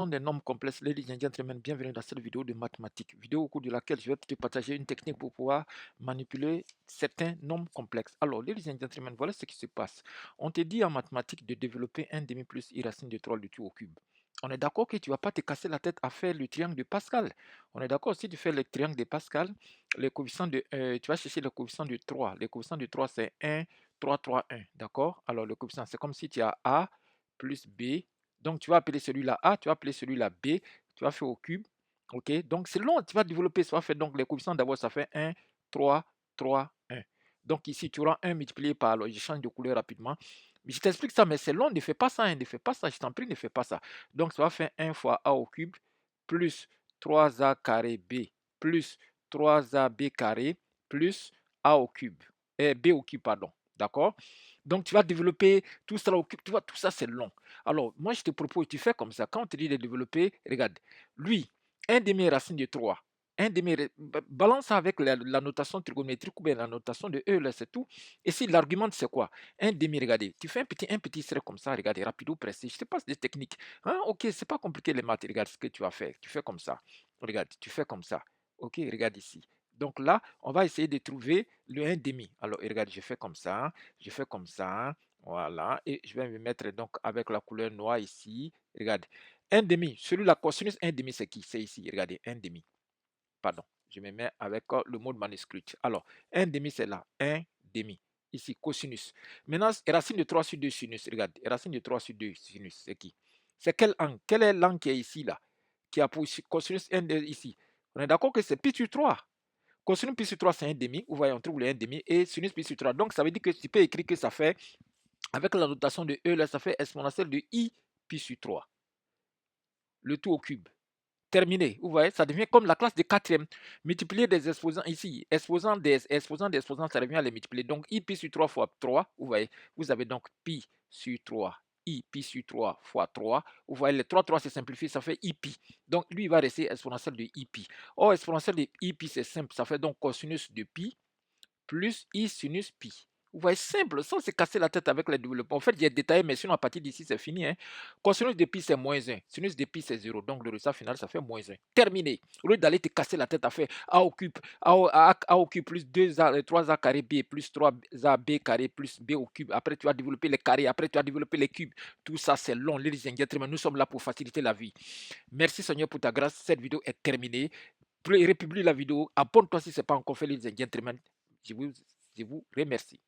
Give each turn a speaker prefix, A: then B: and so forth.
A: Des nombres complexes, ladies and gentlemen, bienvenue dans cette vidéo de mathématiques, vidéo au cours de laquelle je vais te partager une technique pour pouvoir manipuler certains nombres complexes. Alors, ladies and gentlemen, voilà ce qui se passe. On te dit en mathématiques de développer un demi plus i racine de 3 le tout au cube. On est d'accord que tu ne vas pas te casser la tête à faire le triangle de Pascal. On est d'accord, si tu fais le triangle de Pascal, les coefficients de, tu vas chercher le coefficient de 3. Le coefficient de 3, c'est 1, 3, 3, 1. D'accord? Alors, le coefficient, c'est comme si tu as A plus B. Donc, tu vas appeler celui-là A, tu vas appeler celui-là B, tu vas faire au cube. OK? Donc, c'est long, tu vas développer, ça va faire donc les coefficients d'abord, ça fait 1, 3, 3, 1. Donc, ici, tu auras 1 multiplié par, alors, je change de couleur rapidement. Mais je t'explique ça, mais c'est long, ne fais pas ça, hein, ne fais pas ça, je t'en prie, ne fais pas ça. Donc, ça va faire 1 fois A au cube plus 3A carré B plus 3AB carré plus A au cube. B au cube, pardon. D'accord? Donc, tu vas développer tout ça au cube. Tu vois, tout ça, c'est long. Alors, moi, je te propose, tu fais comme ça. Quand on te dit de développer, regarde, lui, 1 demi racine de 3. 1 demi, balance ça avec la notation trigonométrique ou bien la notation de E, là, c'est tout. Et si l'argument, c'est quoi? 1 demi, regardez, tu fais un petit trait comme ça, regardez, rapido, pressé. Je te passe des techniques. Hein? Ok, c'est pas compliqué les maths. Regarde ce que tu vas faire. Tu fais comme ça. Regarde, tu fais comme ça. Ok, regarde ici. Donc là, on va essayer de trouver le 1 demi. Alors, regarde, je fais comme ça. Je fais comme ça. Voilà, et je vais me mettre donc avec la couleur noire ici. Regarde, 1 demi, celui la cosinus 1 demi, c'est qui? C'est ici, regardez, 1 demi. Pardon, je me mets avec le mode manuscrit. Alors, 1 demi, c'est là, 1 demi. Ici, cosinus. Maintenant, racine de 3 sur 2 sinus, regarde, racine de 3 sur 2 sinus, c'est qui? C'est quel angle? Quel est l'angle qui est ici, là? Qui a pour cosinus 1 ici? On est d'accord que c'est pi sur 3. Cosinus pi sur 3, c'est 1 demi. Vous voyez, on trouve le 1 demi. Et sinus pi sur 3. Donc, ça veut dire que tu peux écrire que ça fait avec la notation de E, là, ça fait exponentielle de I pi sur 3. Le tout au cube. Terminé. Vous voyez, ça devient comme la classe de quatrième. Multiplier des exposants ici. Exposants des exposants, ça revient à les multiplier. Donc, I pi sur 3 fois 3. Vous voyez, vous avez donc pi sur 3. I pi sur 3 fois 3. Vous voyez, les 3 3 se simplifient, ça fait I pi. Donc, lui, il va rester exponentielle de I pi. Or, exponentielle de I pi, c'est simple. Ça fait donc cosinus de pi plus I sinus pi. Vous voyez, simple, sans se casser la tête avec les développements. En fait, j'ai détaillé, mais sinon, à partir d'ici, c'est fini. Hein. Cosinus de pi, c'est moins 1. Sinus de pi, c'est 0. Donc, le résultat final, ça fait moins 1. Terminé. Au lieu d'aller te casser la tête à faire A au cube, A au cube plus 2A, 3A carré B plus 3A B carré plus B au cube. Après, tu vas développer les carrés. Après, tu vas développer les cubes. Tout ça, c'est long. Ladies and gentlemen, nous sommes là pour faciliter la vie. Merci, Seigneur, pour ta grâce. Cette vidéo est terminée. Republie la vidéo. Abonne-toi si ce n'est pas encore fait, ladies and gentlemen. Je vous remercie.